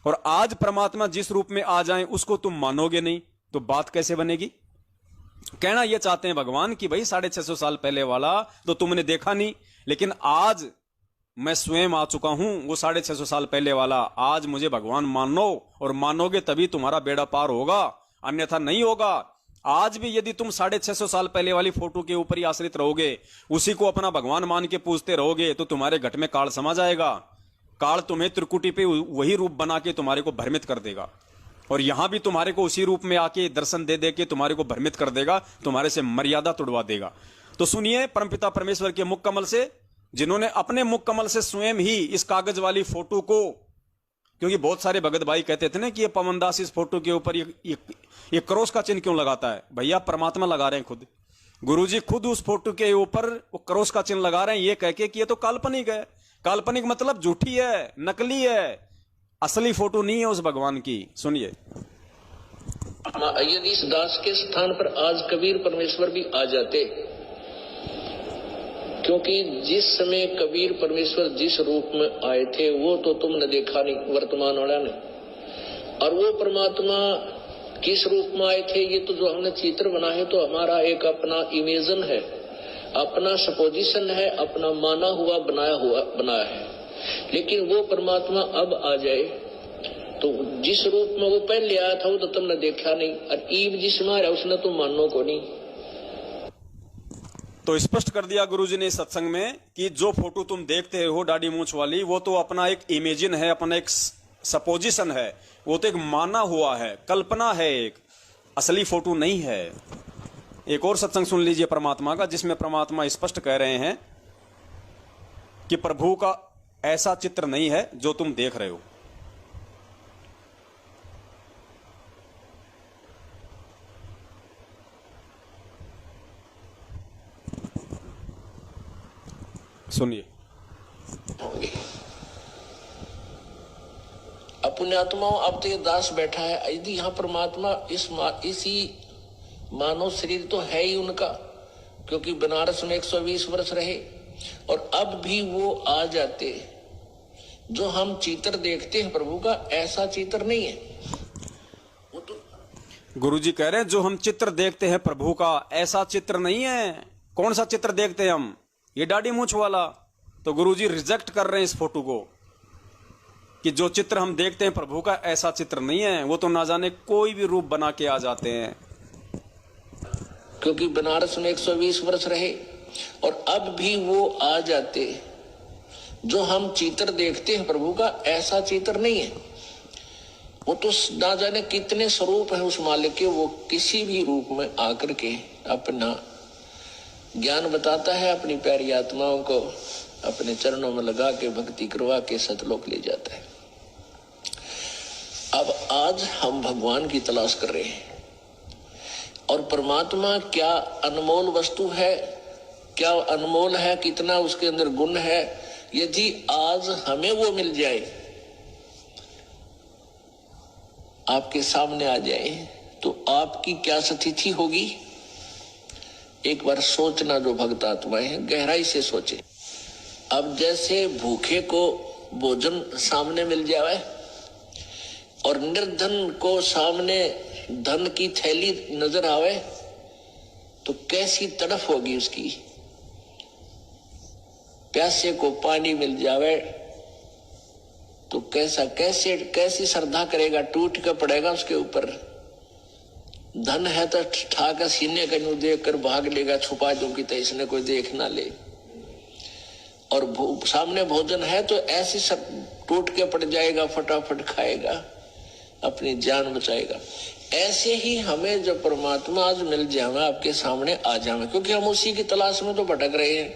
और आज परमात्मा जिस रूप में आ जाए उसको तुम मानोगे नहीं, तो बात कैसे बनेगी? कहना यह चाहते हैं भगवान कि भाई 650 साल पहले वाला तो तुमने देखा नहीं, लेकिन आज मैं स्वयं आ चुका हूं वो 650 साल पहले वाला। आज मुझे भगवान मानो, और मानोगे तभी तुम्हारा बेड़ा पार होगा, अन्यथा नहीं होगा। आज भी यदि तुम 650 साल पहले वाली फोटो के ऊपर ही आश्रित रहोगे, उसी को अपना भगवान मान के पूजते रहोगे, तो तुम्हारे घट में काल समा जाएगा। काल तुम्हें त्रिकुटी पे वही रूप बना के तुम्हारे को भ्रमित कर देगा, और यहां भी तुम्हारे को उसी रूप में आके दर्शन दे दे के तुम्हारे को भ्रमित कर देगा, तुम्हारे से मर्यादा तुड़वा देगा। तो सुनिए परमपिता परमेश्वर के मुख कमल से, जिन्होंने अपने मुख कमल से स्वयं ही इस कागज वाली फोटो को, क्योंकि बहुत सारे भगत भाई कहते थे ना कि ये पवनदास इस फोटो के ऊपर ये क्रॉस का चिन्ह क्यों लगाता है? भैया परमात्मा लगा रहे हैं खुद, गुरुजी खुद उस फोटो के ऊपर वो क्रॉस का चिन्ह लगा रहे हैं, ये कह के कि ये तो काल्पनिक है। काल्पनिक मतलब झूठी है, नकली है, असली फोटो नहीं है उस भगवान की। सुनिए। यदि इस दास के स्थान पर आज कबीर परमेश्वर भी आ जाते, क्योंकि जिस समय कबीर परमेश्वर जिस रूप में आए थे वो तो तुमने देखा नहीं, वर्तमान वाला ने। और वो परमात्मा किस रूप में आए थे, ये तो जो हमने चित्र बना है तो हमारा एक अपना इमेजन है, अपना सपोजिशन है, अपना माना हुआ बनाया है। लेकिन वो परमात्मा अब आ जाए तो जिस रूप में वो पहले आया था वो तो तुमने देखा नहीं, और ईब जिसमें आ रहा उसने तो मानो को नहीं। तो स्पष्ट कर दिया गुरुजी ने सत्संग में कि जो फोटो तुम देखते हो दाढ़ी मूंछ वाली, वो तो अपना एक इमेजिन है, अपना एक सपोजिशन है, वो तो एक माना हुआ है, कल्पना है, एक असली फोटो नहीं है। एक और सत्संग सुन लीजिए परमात्मा का, जिसमें परमात्मा स्पष्ट कह रहे हैं कि प्रभु का ऐसा चित्र नहीं है जो तुम देख रहे हो। सुनिए। अपने आत्माओं, अब तो ये दास बैठा है, यदि यहाँ परमात्मा इसी मानव शरीर तो है ही उनका, क्योंकि बनारस में 120 वर्ष रहे, और अब भी वो आ जाते। जो हम चित्र देखते हैं प्रभु का, ऐसा चित्र नहीं है वो तो। गुरुजी कह रहे हैं जो हम चित्र देखते हैं प्रभु का, ऐसा चित्र नहीं है। कौन सा चित्र देखते हैं हम? ये दाढ़ी मूंछ वाला। तो गुरुजी रिजेक्ट कर रहे हैं इस फोटो को कि जो चित्र हम देखते हैं प्रभु का, ऐसा चित्र नहीं है। वो तो ना जाने कोई भी रूप बना के आ जाते हैं। क्योंकि बनारस में 120 वर्ष रहे और अब भी वो आ जाते। जो हम चित्र देखते हैं प्रभु का, ऐसा चित्र नहीं है। वो तो ना जाने कितने स्वरूप है उस मालिक के, वो किसी भी रूप में आकर के अपना ज्ञान बताता है, अपनी प्यारी आत्माओं को अपने चरणों में लगा के भक्ति करवा के सतलोक ले जाता है। अब आज हम भगवान की तलाश कर रहे हैं, और परमात्मा क्या अनमोल वस्तु है, क्या अनमोल है, कितना उसके अंदर गुण है। यदि आज हमें वो मिल जाए, आपके सामने आ जाए, तो आपकी क्या स्थिति होगी? एक बार सोचना, जो भक्त आत्मा है गहराई से सोचे। अब जैसे भूखे को भोजन सामने मिल जाए और निर्धन को सामने धन की थैली नजर आवे, तो कैसी तड़फ होगी उसकी। प्यासे को पानी मिल जावे तो कैसी श्रद्धा करेगा, टूट कर पड़ेगा उसके ऊपर। धन है तो ठाकर सीने का यूं देख कर भाग लेगा, छुपा दूंगी तो इसने कोई देख ना ले। और सामने भोजन है तो ऐसी सब टूट के पड़ जाएगा, फटाफट खाएगा, अपनी जान बचाएगा। ऐसे ही हमें जब परमात्मा आज मिल जाए, आपके सामने आ जाए, क्योंकि हम उसी की तलाश में तो भटक रहे हैं,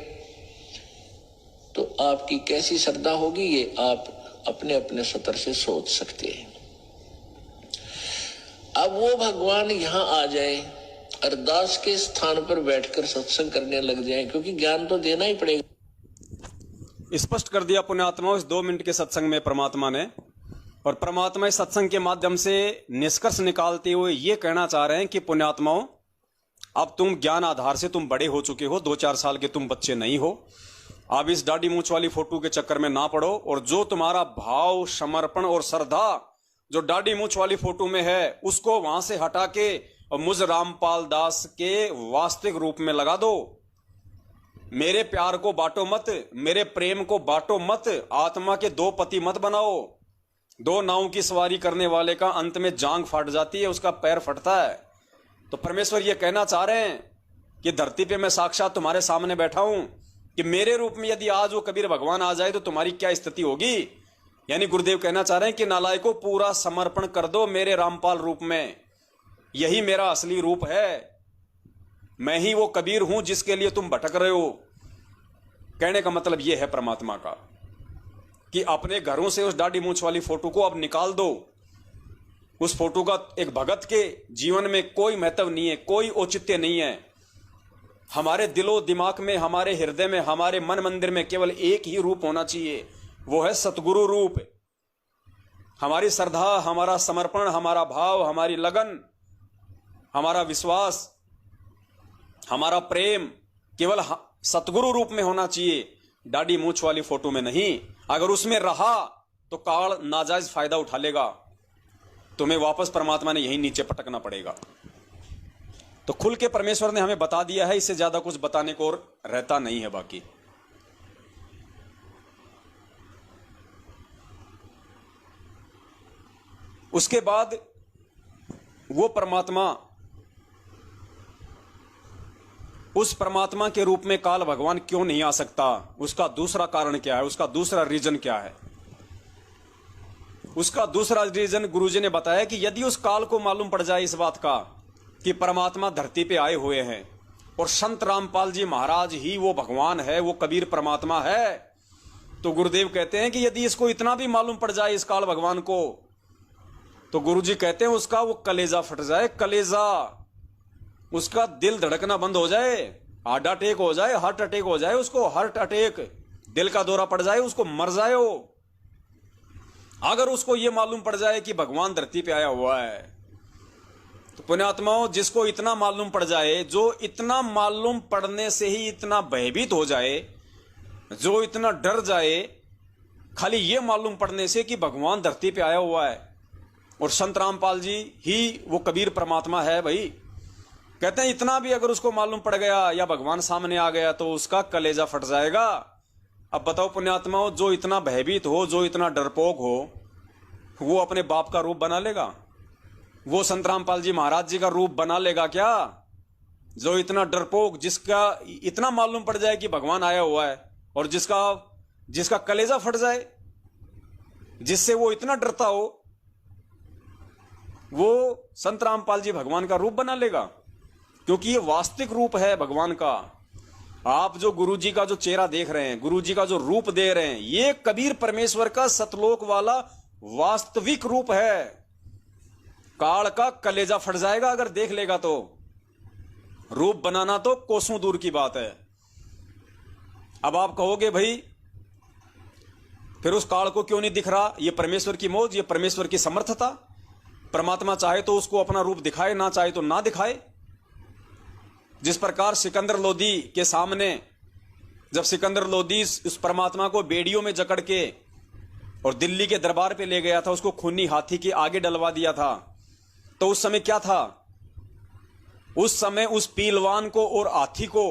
तो आपकी कैसी श्रद्धा होगी, ये आप अपने अपने स्तर से सोच सकते हैं। अब वो भगवान यहाँ आ जाए, अरदास के स्थान पर बैठकर सत्संग करने लग जाए, क्योंकि ज्ञान तो देना ही पड़ेगा। स्पष्ट कर दिया पुण्यात्माओं इस 2 मिनट के सत्संग में परमात्मा ने। और परमात्मा इस सत्संग के माध्यम से निष्कर्ष निकालते हुए ये कहना चाह रहे हैं कि पुण्यात्माओं, अब तुम ज्ञान आधार से तुम बड़े हो चुके हो, 2-4 साल के तुम बच्चे नहीं हो। अब इस दाढ़ी मूंछ वाली फोटो के चक्कर में ना पड़ो, और जो तुम्हारा भाव, समर्पण और श्रद्धा जो दाढ़ी मूंछ वाली फोटो में है, उसको वहां से हटा के और मुझ रामपाल दास के वास्तविक रूप में लगा दो। मेरे प्यार को बांटो मत, मेरे प्रेम को बांटो मत, आत्मा के 2 पति मत बनाओ। 2 नाव की सवारी करने वाले का अंत में जांग फट जाती है, उसका पैर फटता है। तो परमेश्वर ये कहना चाह रहे हैं कि धरती पे मैं साक्षात तुम्हारे सामने बैठा हूं, कि मेरे रूप में यदि आज वो कबीर भगवान आ जाए तो तुम्हारी क्या स्थिति होगी। यानी गुरुदेव कहना चाह रहे हैं कि नालायकों, पूरा समर्पण कर दो मेरे रामपाल रूप में। यही मेरा असली रूप है, मैं ही वो कबीर हूं जिसके लिए तुम भटक रहे हो। कहने का मतलब यह है परमात्मा का कि अपने घरों से उस दाढ़ी मूंछ वाली फोटो को अब निकाल दो। उस फोटो का एक भगत के जीवन में कोई महत्व नहीं है, कोई औचित्य नहीं है। हमारे दिलो दिमाग में, हमारे हृदय में, हमारे मन मंदिर में केवल एक ही रूप होना चाहिए, वो है सतगुरु रूप। हमारी श्रद्धा, हमारा समर्पण, हमारा भाव, हमारी लगन, हमारा विश्वास, हमारा प्रेम केवल सतगुरु रूप में होना चाहिए, दाढ़ी मूंछ वाली फोटो में नहीं। अगर उसमें रहा तो काल नाजायज फायदा उठा लेगा। तुम्हें वापस परमात्मा ने यहीं नीचे पटकना पड़ेगा। तो खुल के परमेश्वर ने हमें बता दिया है, इससे ज्यादा कुछ बताने को और रहता नहीं है बाकी। उसके बाद वो परमात्मा, उस परमात्मा के रूप में काल भगवान क्यों नहीं आ सकता, उसका दूसरा कारण क्या है, उसका दूसरा रीजन क्या है। उसका दूसरा रीजन गुरुजी ने बताया कि यदि उस काल को मालूम पड़ जाए इस बात का कि परमात्मा धरती पे आए हुए हैं और संत रामपाल जी महाराज ही वो भगवान है, वो कबीर परमात्मा है, तो गुरुदेव कहते हैं कि यदि इसको इतना भी मालूम पड़ जाए इस काल भगवान को, तो गुरुजी कहते हैं उसका वो कलेजा फट जाए, कलेजा, उसका दिल धड़कना बंद हो जाए, हार्ट अटैक हो जाए, हार्ट अटैक हो जाए, उसको हार्ट अटैक, दिल का दौरा पड़ जाए, उसको मर जाए वो। अगर उसको ये मालूम पड़ जाए कि भगवान धरती पे आया हुआ है, तो पुण्यात्माओं, जिसको इतना मालूम पड़ जाए, जो इतना मालूम पड़ने से ही इतना भयभीत हो जाए, जो इतना डर जाए खाली ये मालूम पड़ने से कि भगवान धरती पे आया हुआ है और संत रामपाल जी ही वो कबीर परमात्मा है भाई, कहते हैं इतना भी अगर उसको मालूम पड़ गया या भगवान सामने आ गया तो उसका कलेजा फट जाएगा। अब बताओ पुण्यात्माओं, जो इतना भयभीत हो, जो इतना डरपोक हो, वो अपने बाप का रूप बना लेगा? वो संत रामपाल जी महाराज जी का रूप बना लेगा क्या? जो इतना डरपोक, जिसका इतना मालूम पड़ जाए कि भगवान आया हुआ है और जिसका कलेजा फट जाए, जिससे वो इतना डरता हो, वो संत रामपाल जी भगवान का रूप बना लेगा? क्योंकि ये वास्तविक रूप है भगवान का। आप जो गुरुजी का जो चेहरा देख रहे हैं, गुरुजी का जो रूप दे रहे हैं, ये कबीर परमेश्वर का सतलोक वाला वास्तविक रूप है। काल का कलेजा फट जाएगा अगर देख लेगा तो। रूप बनाना तो कोसों दूर की बात है। अब आप कहोगे भाई फिर उस काल को क्यों नहीं दिख रहा? ये परमेश्वर की मौज, ये परमेश्वर की समर्थता। परमात्मा चाहे तो उसको अपना रूप दिखाए, ना चाहे तो ना दिखाए। जिस प्रकार सिकंदर लोदी के सामने जब सिकंदर लोदी उस परमात्मा को बेड़ियों में जकड़ के और दिल्ली के दरबार पे ले गया था, उसको खूनी हाथी के आगे डलवा दिया था, तो उस समय क्या था? उस समय उस पीलवान को और हाथी को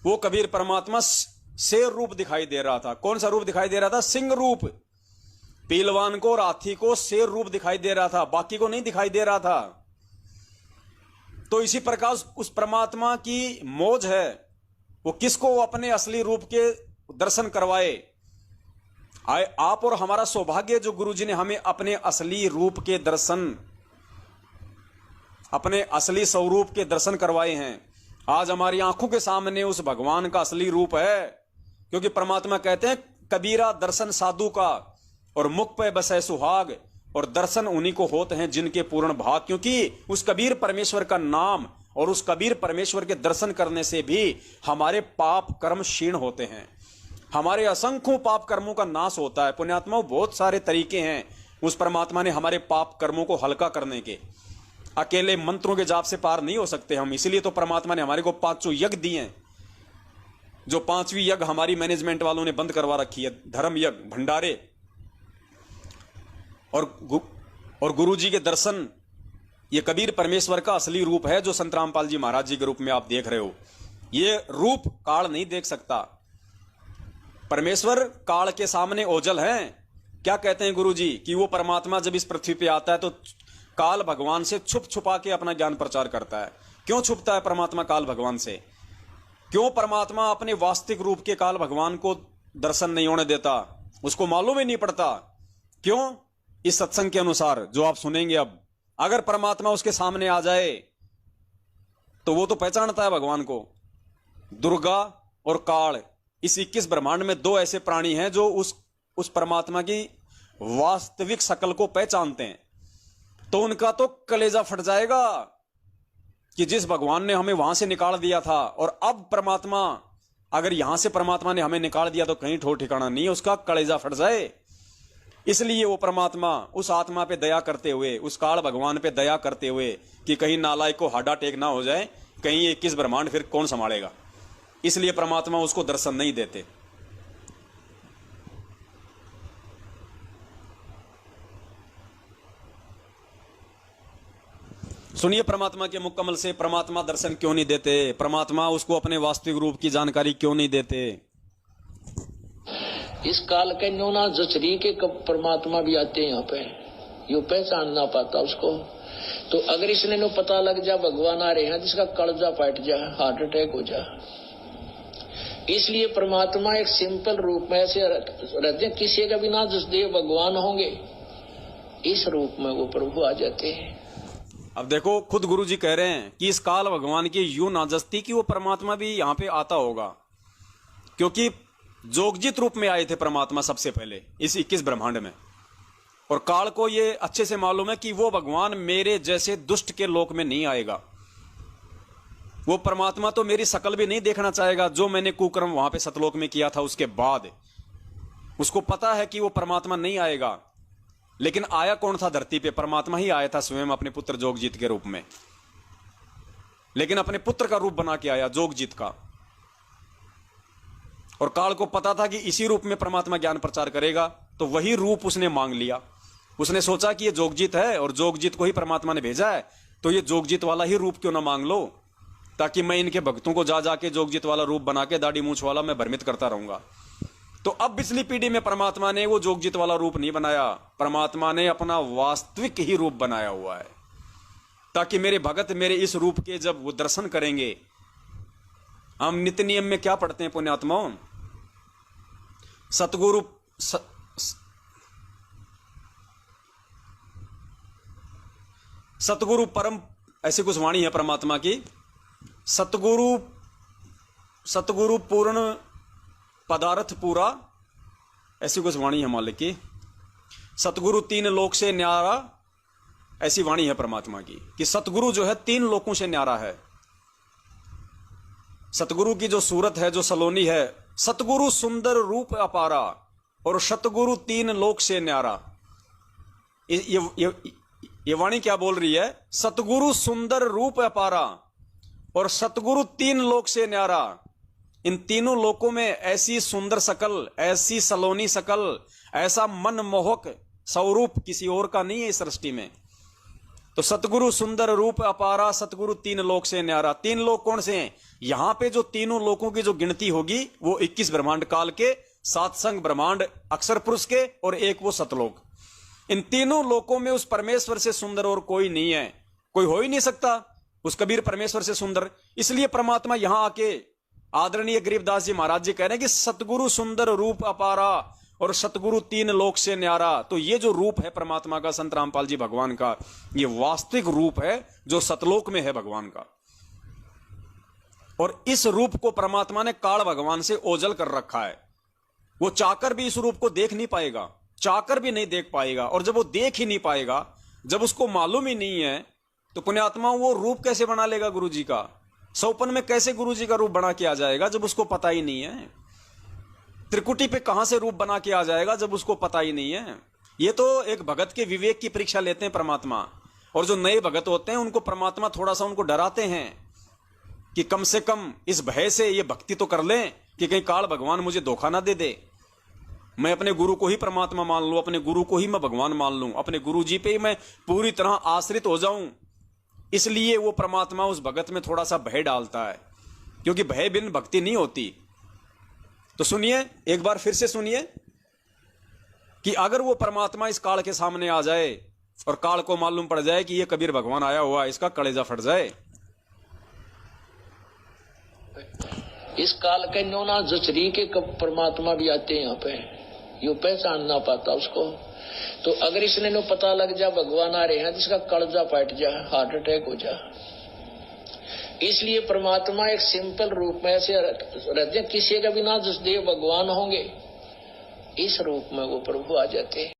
वो कबीर परमात्मा शेर रूप दिखाई दे रहा था। कौन सा रूप दिखाई दे रहा था? सिंह रूप। पीलवान को और हाथी को शेर रूप दिखाई दे रहा था, बाकी को नहीं दिखाई दे रहा था। तो इसी प्रकार उस परमात्मा की मौज है, वो किसको अपने असली रूप के दर्शन करवाए। आप और हमारा सौभाग्य जो गुरुजी ने हमें अपने असली रूप के दर्शन, अपने असली स्वरूप के दर्शन करवाए हैं। आज हमारी आंखों के सामने उस भगवान का असली रूप है। क्योंकि परमात्मा कहते हैं कबीरा दर्शन साधु का और मुख पे बसे सुहाग, और दर्शन उन्हीं को होते हैं जिनके पूर्ण भाग। क्योंकि उस कबीर परमेश्वर का नाम और उस कबीर परमेश्वर के दर्शन करने से भी हमारे पाप कर्म क्षीण होते हैं, हमारे असंख्यों पाप कर्मों का नाश होता है। पुण्यात्माओं, बहुत सारे तरीके हैं उस परमात्मा ने हमारे पाप कर्मों को हल्का करने के। अकेले मंत्रों के जाप से पार नहीं हो सकते हम, इसीलिए तो परमात्मा ने हमारे को 5 यज्ञ दिए हैं। जो 5वीं यज्ञ हमारी मैनेजमेंट वालों ने बंद करवा रखी है, धर्म यज्ञ, भंडारे और गुरुजी के दर्शन। ये कबीर परमेश्वर का असली रूप है जो संत रामपाल जी महाराज जी के रूप में आप देख रहे हो। ये रूप काल नहीं देख सकता। परमेश्वर काल के सामने ओझल हैं। क्या कहते हैं गुरुजी कि वो परमात्मा जब इस पृथ्वी पे आता है तो काल भगवान से छुप छुपा के अपना ज्ञान प्रचार करता है। क्यों छुपता है परमात्मा काल भगवान से? क्यों परमात्मा अपने वास्तविक रूप के काल भगवान को दर्शन नहीं होने देता? उसको मालूम ही नहीं पड़ता। क्यों? इस सत्संग के अनुसार जो आप सुनेंगे अब, अगर परमात्मा उसके सामने आ जाए तो वो तो पहचानता है भगवान को। दुर्गा और काल, इस 21 ब्रह्मांड में 2 ऐसे प्राणी हैं जो उस परमात्मा की वास्तविक शकल को पहचानते हैं। तो उनका तो कलेजा फट जाएगा कि जिस भगवान ने हमें वहां से निकाल दिया था और अब परमात्मा, अगर यहां से परमात्मा ने हमें निकाल दिया तो कहीं ठोर ठिकाना नहीं है, उसका कलेजा फट जाए। इसलिए वो परमात्मा उस आत्मा पे दया करते हुए, उस काल भगवान पे दया करते हुए कि कहीं नालायक को हार्ट अटैक ना हो जाए, कहीं 21 ब्रह्मांड फिर कौन संभालेगा, इसलिए परमात्मा उसको दर्शन नहीं देते। सुनिए परमात्मा के मुकम्मल से, परमात्मा दर्शन क्यों नहीं देते, परमात्मा उसको अपने वास्तविक रूप की जानकारी क्यों नहीं देते। इस काल के न्योना जचरी के परमात्मा भी आते हैं यहाँ पे, यो पहचान ना पाता उसको। तो अगर इसने नो पता लग जा भगवान आ रहे हैं, जिसका कलजा फट जा, हार्ट अटैक हो जा। इसलिए परमात्मा एक सिंपल रूप में ऐसे रहते हैं, किसी का भी ना जसदेव भगवान होंगे, इस रूप में वो प्रभु आ जाते हैं। अब देखो खुद गुरु जी कह रहे हैं कि इस काल भगवान की यूं नाजस्ती कि वो परमात्मा भी यहाँ पे आता होगा, क्योंकि जोगजित रूप में आए थे परमात्मा सबसे पहले इस 21 ब्रह्मांड में। और काल को ये अच्छे से मालूम है कि वो भगवान मेरे जैसे दुष्ट के लोक में नहीं आएगा। वो परमात्मा तो मेरी शकल भी नहीं देखना चाहेगा, जो मैंने कुकर्म वहां पे सतलोक में किया था उसके बाद। उसको पता है कि वो परमात्मा नहीं आएगा। लेकिन आया कौन था धरती पे? परमात्मा ही आया था स्वयं अपने पुत्र जोगजीत के रूप में, लेकिन अपने पुत्र का रूप बना के आया, जोगजीत का। और काल को पता था कि इसी रूप में परमात्मा ज्ञान प्रचार करेगा, तो वही रूप उसने मांग लिया। उसने सोचा कि ये जोगजीत है और जोगजीत को ही परमात्मा ने भेजा है, तो ये जोगजीत वाला ही रूप क्यों ना मांग लो, ताकि मैं इनके भक्तों को जा जाके जोगजीत वाला रूप बना के दाढ़ी मूंछ वाला मैं भ्रमित करता रहूंगा। तो अब पिछली पीढ़ी में परमात्मा ने वो जोगजीत वाला रूप नहीं बनाया, परमात्मा ने अपना वास्तविक ही रूप बनाया हुआ है, ताकि मेरे भगत मेरे इस रूप के जब वो दर्शन करेंगे। हम नित्य नियम में क्या पढ़ते हैं पुण्यात्माओं? सतगुरु सतगुरु परम, ऐसी कुछ वाणी है परमात्मा की। सतगुरु पूर्ण पदार्थ पूरा, ऐसी कुछ वाणी है मालिक की। सतगुरु 3 लोक से न्यारा, ऐसी वाणी है परमात्मा की कि सतगुरु जो है 3 लोकों से न्यारा है। सतगुरु की जो सूरत है, जो सलोनी है, सतगुरु सुंदर रूप अपारा और सतगुरु 3 लोक से न्यारा। ये वाणी क्या बोल रही है? सतगुरु सुंदर रूप अपारा और सतगुरु 3 लोक से न्यारा। इन तीनों लोकों में ऐसी सुंदर शकल, ऐसी सलोनी शकल, ऐसा मनमोहक स्वरूप किसी और का नहीं है इस सृष्टि में। तो सतगुरु सुंदर रूप अपारा, सतगुरु 3 लोक से न्यारा। 3 लोक कौन से हैं? यहां पे जो तीनों लोकों की जो गिनती होगी वो 21 ब्रह्मांड काल के, 7 संग ब्रह्मांड अक्षर पुरुष के और एक वो सतलोक। इन तीनों लोकों में उस परमेश्वर से सुंदर और कोई नहीं है, कोई हो ही नहीं सकता उस कबीर परमेश्वर से सुंदर। इसलिए परमात्मा यहां आके आदरणीय गरीबदास जी महाराज जी कह रहे हैं कि सतगुरु सुंदर रूप अपारा और सतगुरु 3 लोक से न्यारा। तो ये जो रूप है परमात्मा का, संत रामपाल जी भगवान का, ये वास्तविक रूप है जो सतलोक में है भगवान का। और इस रूप को परमात्मा ने काल भगवान से ओझल कर रखा है। वो चाहकर भी इस रूप को देख नहीं पाएगा, चाहकर भी नहीं देख पाएगा। और जब वो देख ही नहीं पाएगा, जब उसको मालूम ही नहीं है, तो पुण्यात्मा वो रूप कैसे बना लेगा गुरु जी का? सौपन में कैसे गुरु जी का रूप बना के आ जाएगा जब उसको पता ही नहीं है? त्रिकुटी पे कहां से रूप बना के आ जाएगा जब उसको पता ही नहीं है? ये तो एक भगत के विवेक की परीक्षा लेते हैं परमात्मा। और जो नए भगत होते हैं उनको परमात्मा थोड़ा सा उनको डराते हैं कि कम से कम इस भय से ये भक्ति तो कर लें कि कहीं काल भगवान मुझे धोखा ना दे दे। मैं अपने गुरु को ही परमात्मा मान लूं, अपने गुरु को ही मैं भगवान मान लूं, अपने गुरु जी पे ही मैं पूरी तरह आश्रित हो जाऊं। इसलिए वो परमात्मा उस भगत में थोड़ा सा भय डालता है, क्योंकि भय बिन भक्ति नहीं होती। तो सुनिए, एक बार फिर से सुनिए कि अगर वो परमात्मा इस काल के सामने आ जाए और काल को मालूम पड़ जाए कि ये कबीर भगवान आया हुआ, इसका कलेजा फट जाए। इस काल के न्योना जचरी के परमात्मा भी आते हैं यहाँ पे, यो पहचान ना पाता उसको। तो अगर इसने नो पता लग जा भगवान आ रहे हैं, जिसका कलजा फट जा, हार्ट अटैक हो जा। इसलिए परमात्मा एक सिंपल रूप में ऐसे रहते हैं, किसी का भी ना जसदेव भगवान होंगे, इस रूप में वो प्रभु आ जाते हैं।